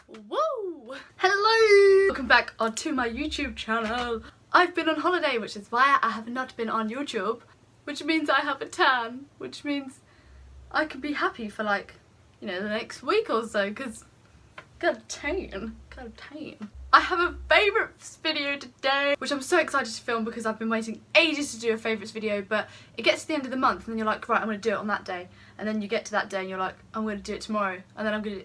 Woo! Hello! Welcome back onto my YouTube channel. I've been on holiday, which is why I have not been on YouTube, which means I have a tan, which means I can be happy for like, you know, the next week or so, because got a tan. I have a favourites video today, which I'm so excited to film because I've been waiting ages to do a favourites video, but it gets to the end of the month and then you're like, right, I'm going to do it on that day. And then you get to that day and you're like, I'm going to do it tomorrow. And then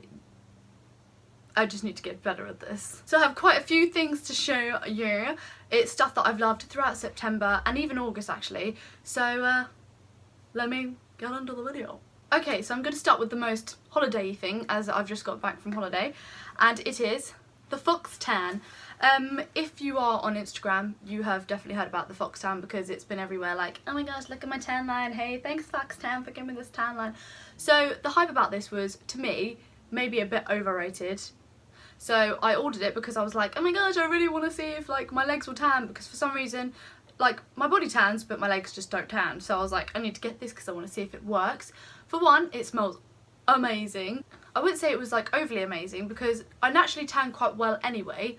I just need to get better at this. So I have quite a few things to show you. It's stuff that I've loved throughout September and even August actually. So let me get onto the video. Okay, so I'm going to start with the most holiday-y thing, as I've just got back from holiday, and it is the Fox Tan. If you are on Instagram, you have definitely heard about the Fox Tan because it's been everywhere, like, oh my gosh, look at my tan line, hey, thanks Fox Tan for giving me this tan line. So the hype about this was, to me, maybe a bit overrated. So I ordered it because I was like, oh my gosh, I really want to see if like my legs will tan, because for some reason, like, my body tans but my legs just don't tan. So I was like, I need to get this because I want to see if it works. For one, it smells amazing. I wouldn't say it was like overly amazing because I naturally tan quite well anyway,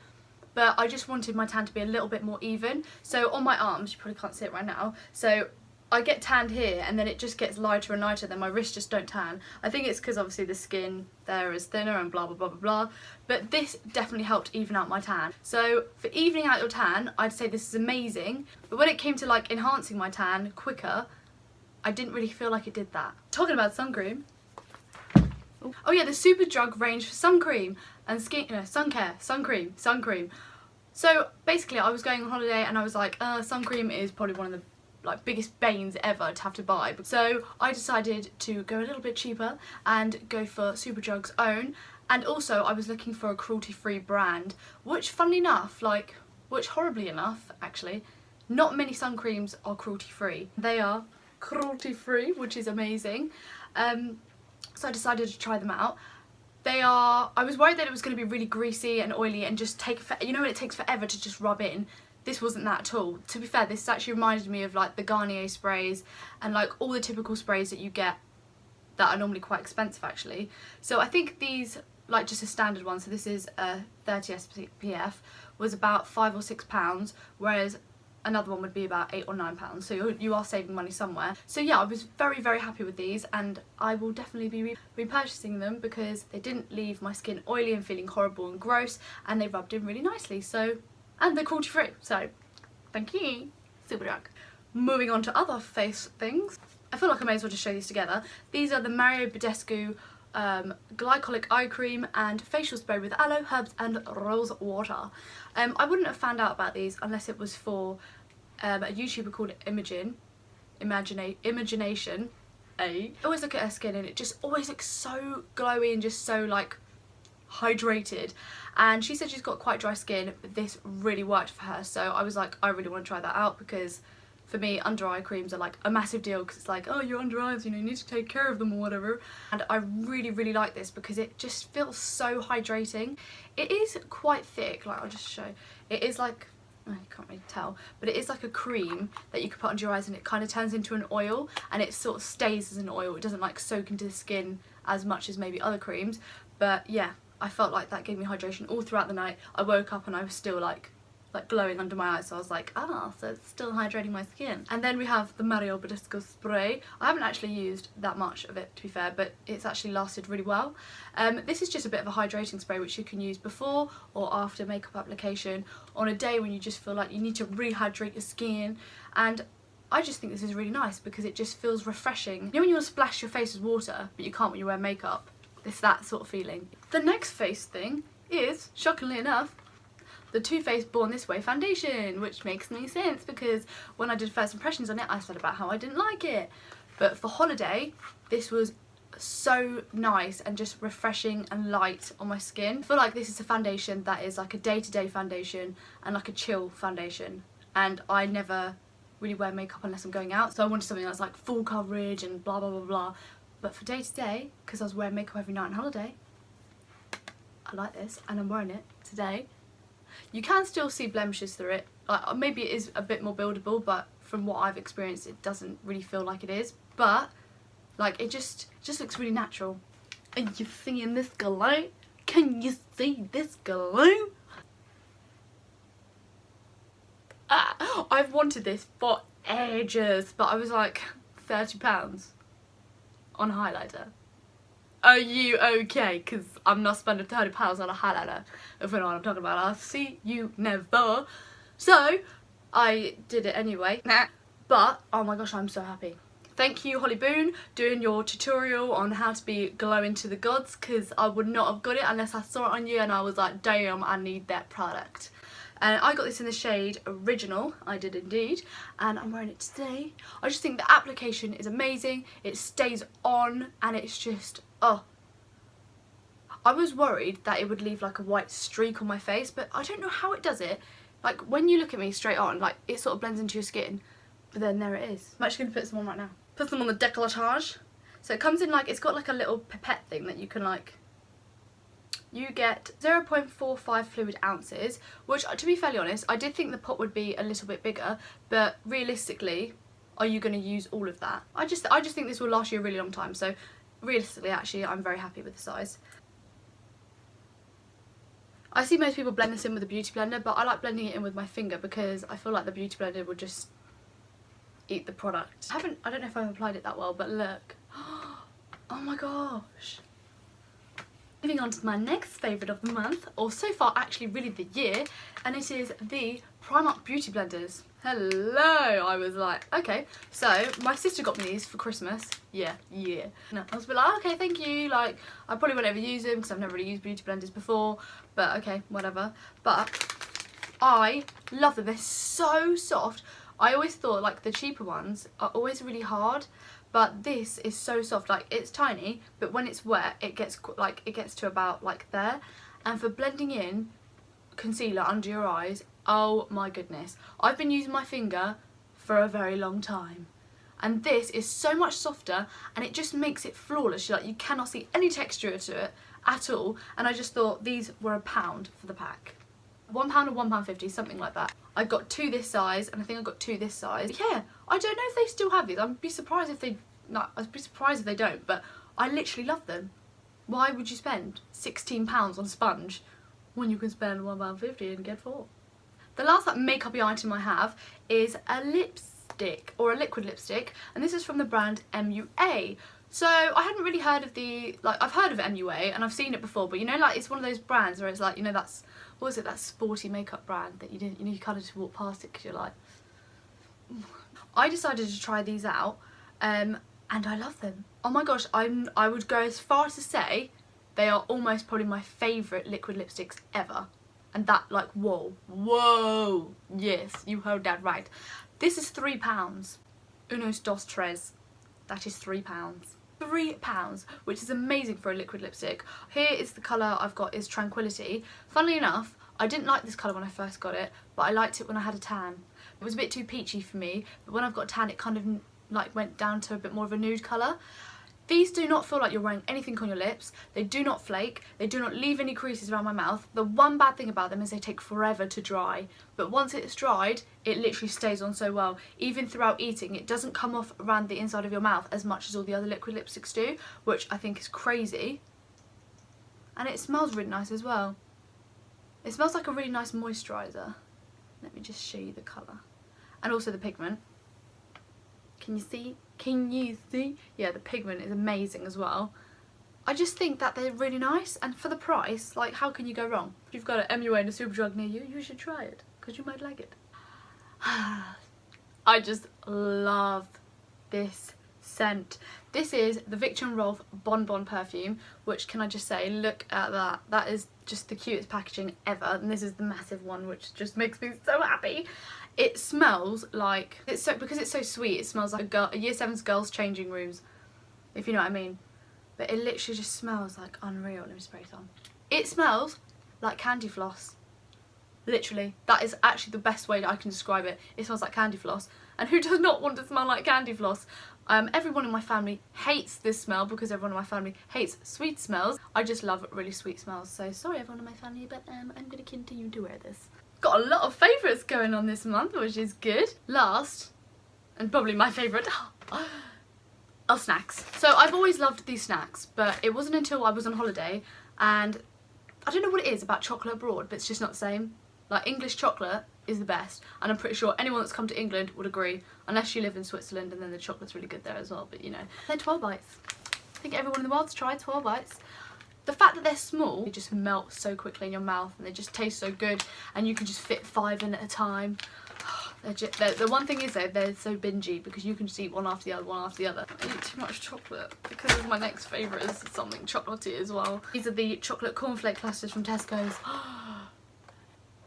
but I just wanted my tan to be a little bit more even. So on my arms, you probably can't see it right now, so I get tanned here and then it just gets lighter and lighter, then my wrists just don't tan. I think it's because obviously the skin there is thinner and blah blah blah blah blah, but this definitely helped even out my tan. So for evening out your tan, I'd say this is amazing, but when it came to like enhancing my tan quicker, I didn't really feel like it did that. Talking about sun cream, oh yeah, the Superdrug range for sun cream and skin, sun care, sun cream. So basically I was going on holiday and I was like, sun cream is probably one of the like biggest banes ever to have to buy. So I decided to go a little bit cheaper and go for Superdrug's own, and also I was looking for a cruelty-free brand, which funnily enough, which horribly enough actually, not many sun creams are cruelty-free. They are cruelty-free, which is amazing. So I decided to try them out. I was worried that it was going to be really greasy and oily and just take, you know when it takes forever to just rub in? This wasn't that at all. To be fair, this actually reminded me of like the Garnier sprays and like all the typical sprays that you get that are normally quite expensive actually. So I think these, like just a standard one, so this is a 30 SPF, was about £5 or £6, whereas another one would be about £8 or £9, so you are saving money somewhere. So yeah, I was very very happy with these and I will definitely be repurchasing them because they didn't leave my skin oily and feeling horrible and gross, and they rubbed in really nicely. So, and they're cruelty free, so thank you, Superdrug. Moving on to other face things, I feel like I may as well just show these together. These are the Badescu Glycolic eye cream and facial spray with aloe, herbs and rose water. I wouldn't have found out about these unless it was for a YouTuber called Imagination. I always look at her skin and it just always looks so glowy and just so like hydrated, and she said she's got quite dry skin, but this really worked for her. So I was like, I really want to try that out because for me, under eye creams are like a massive deal because it's like, oh, you're under eyes, you know, you need to take care of them or whatever. And I really really like this because it just feels so hydrating. It is quite thick, like I'll just show. It is like, oh, you can't really tell, but it is like a cream that you can put under your eyes and it kind of turns into an oil and it sort of stays as an oil. It doesn't like soak into the skin as much as maybe other creams, but yeah, I felt like that gave me hydration all throughout the night. I woke up and I was still like glowing under my eyes, so I was like, ah, so it's still hydrating my skin. And then we have the Badescu spray. I haven't actually used that much of it, to be fair, but it's actually lasted really well. This is just a bit of a hydrating spray which you can use before or after makeup application on a day when you just feel like you need to rehydrate your skin. And I just think this is really nice because it just feels refreshing. You know when you want to splash your face with water but you can't when you wear makeup? It's that sort of feeling. The next face thing is, shockingly enough, the Too Faced Born This Way foundation, which makes me sense because when I did first impressions on it, I said about how I didn't like it. But for holiday, this was so nice and just refreshing and light on my skin. I feel like this is a foundation that is like a day-to-day foundation and like a chill foundation. And I never really wear makeup unless I'm going out, so I wanted something that's like full coverage and blah blah blah blah. But for day-to-day, because I was wearing makeup every night on holiday, I like this and I'm wearing it today. You can still see blemishes through it. Like, maybe it is a bit more buildable, but from what I've experienced it doesn't really feel like it is. But like it just looks really natural. Are you seeing this glow? Can you see this glue? I've wanted this for ages, but I was like, £30 on a highlighter. Are you okay? Because I'm not spending £30 on a highlighter, if you know what I'm talking about. I'll see you never. So, I did it anyway. But, oh my gosh, I'm so happy. Thank you, Holly Boone, doing your tutorial on how to be glowing to the gods, because I would not have got it unless I saw it on you and I was like, damn, I need that product. And I got this in the shade Original, I did indeed, and I'm wearing it today. I just think the application is amazing, it stays on, and it's just, oh. I was worried that it would leave like a white streak on my face, but I don't know how it does it. Like, when you look at me straight on, like, it sort of blends into your skin, but then there it is. I'm actually going to put some on right now. Put them on the décolletage. So it comes in like, it's got like a little pipette thing that you can like, you get 0.45 fluid ounces, which, to be fairly honest, I did think the pot would be a little bit bigger, but realistically, are you going to use all of that? I just think this will last you a really long time, so realistically, actually, I'm very happy with the size. I see most people blend this in with a beauty blender, but I like blending it in with my finger because I feel like the beauty blender would just eat the product. I don't know if I've applied it that well, but look. Oh my gosh. Moving on to my next favourite of the month, or so far actually really the year, and it is the Primark Beauty Blenders. Hello! I was like, okay. So, my sister got me these for Christmas. Yeah. No, I was like, okay, thank you. Like, I probably won't ever use them because I've never really used beauty blenders before, but okay, whatever. But I love them. They're so soft. I always thought like the cheaper ones are always really hard, but this is so soft. Like, it's tiny, but when it's wet it gets to about like there, and for blending in concealer under your eyes, oh my goodness, I've been using my finger for a very long time, and this is so much softer and it just makes it flawless. Like, you cannot see any texture to it at all, and I just thought these were £1 for the pack. £1 or £1.50, something like that. I got 2 this size, and I think I got 2 this size. Yeah, I don't know if they still have these. I'd be surprised if they don't, but I literally love them. Why would you spend £16 on sponge when you can spend £1.50 and get 4? The last makeup item I have is a lipstick, or a liquid lipstick, and this is from the brand MUA. So I hadn't really heard of I've heard of MUA and I've seen it before, but you know, like, it's one of those brands where it's like, you know, that sporty makeup brand that you kind of just walk past it because you're like, I decided to try these out, and I love them. Oh my gosh, I would go as far as to say they are almost probably my favourite liquid lipsticks ever. And that, like, whoa, yes, you heard that right. This is £3. Unos dos tres. That is £3. £3, which is amazing for a liquid lipstick. Here is the colour I've got, is Tranquility. Funnily enough, I didn't like this colour when I first got it, but I liked it when I had a tan. It was a bit too peachy for me, but when I've got a tan it kind of like went down to a bit more of a nude colour. These do not feel like you're wearing anything on your lips, they do not flake, they do not leave any creases around my mouth. The one bad thing about them is they take forever to dry, but once it's dried, it literally stays on so well. Even throughout eating, it doesn't come off around the inside of your mouth as much as all the other liquid lipsticks do, which I think is crazy. And it smells really nice as well. It smells like a really nice moisturiser. Let me just show you the colour. And also the pigment. Can you see? Can you see? Yeah, the pigment is amazing as well. I just think that they're really nice, and for the price, like, how can you go wrong? If you've got an MUA and a Superdrug near you, you should try it, because you might like it. I just love this scent. This is the Victor and Rolf Bon Bon perfume, which, can I just say, look at that. That is just the cutest packaging ever, and this is the massive one, which just makes me so happy. It smells like, because it's so sweet, it smells like a year 7's girls' changing rooms, if you know what I mean. But it literally just smells like unreal. Let me spray it on. It smells like candy floss. Literally. That is actually the best way that I can describe it. It smells like candy floss. And who does not want to smell like candy floss? Everyone in my family hates this smell because everyone in my family hates sweet smells. I just love really sweet smells. So sorry everyone in my family, but I'm going to continue to wear this. Got a lot of favourites going on this month, which is good. Last, and probably my favourite, are snacks. So I've always loved these snacks, but it wasn't until I was on holiday and I don't know what it is about chocolate abroad, but it's just not the same. Like, English chocolate is the best, and I'm pretty sure anyone that's come to England would agree, unless you live in Switzerland, and then the chocolate's really good there as well, but you know. They're Twirl bites. I think everyone in the world's tried Twirl bites. The fact that they're small, they just melt so quickly in your mouth, and they just taste so good, and you can just fit 5 in at a time. The one thing is though, they're so bingy because you can just eat one after the other, one after the other. I eat too much chocolate because my next favourite is something chocolatey as well. These are the chocolate cornflake clusters from Tesco's.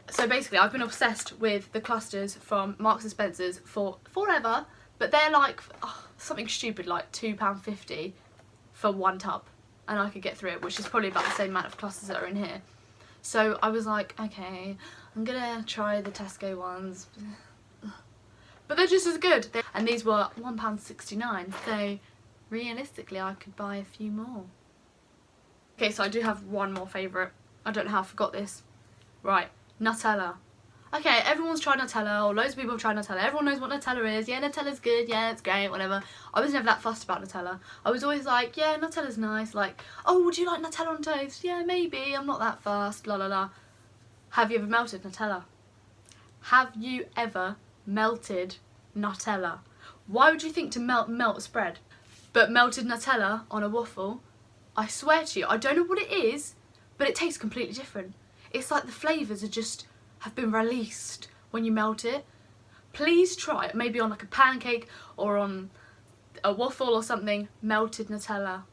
So basically I've been obsessed with the clusters from Marks and Spencer's for forever, but they're like something stupid like £2.50 for 1 tub, and I could get through it, which is probably about the same amount of clusters that are in here. So I was like, okay, I'm gonna try the Tesco ones. But they're just as good. And these were £1.69, so realistically I could buy a few more. Okay, so I do have one more favourite. I don't know how I forgot this. Right, Nutella. Okay, everyone's tried Nutella, or loads of people have tried Nutella. Everyone knows what Nutella is. Yeah, Nutella's good, yeah, it's great, whatever. I was never that fussed about Nutella. I was always like, yeah, Nutella's nice. Like, oh, would you like Nutella on toast? Yeah, maybe, I'm not that fussed, la la la. Have you ever melted Nutella? Have you ever melted Nutella? Why would you think to melt a spread? But melted Nutella on a waffle, I swear to you, I don't know what it is, but it tastes completely different. It's like the flavours are just have been released when you melt it. Please try it, maybe on like a pancake or on a waffle or something, melted Nutella,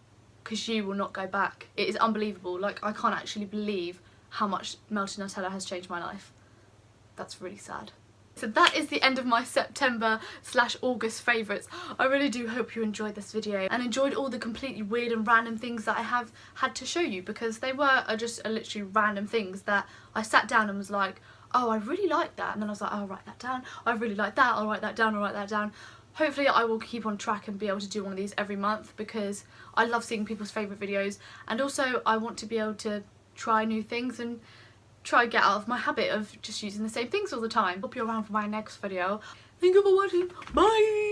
because you will not go back. It is unbelievable. Like, I can't actually believe how much melted Nutella has changed my life. That's really sad. So that is the end of my September/August favourites. I really do hope you enjoyed this video and enjoyed all the completely weird and random things that I have had to show you, because they were just literally random things that I sat down and was like, oh, I really like that, and then I was like, oh, I'll write that down. I really like that, I'll write that down, I'll write that down. Hopefully I will keep on track and be able to do one of these every month, because I love seeing people's favourite videos, and also I want to be able to try new things and try to get out of my habit of just using the same things all the time. Hope you're around for my next video. Thank you for watching. Bye!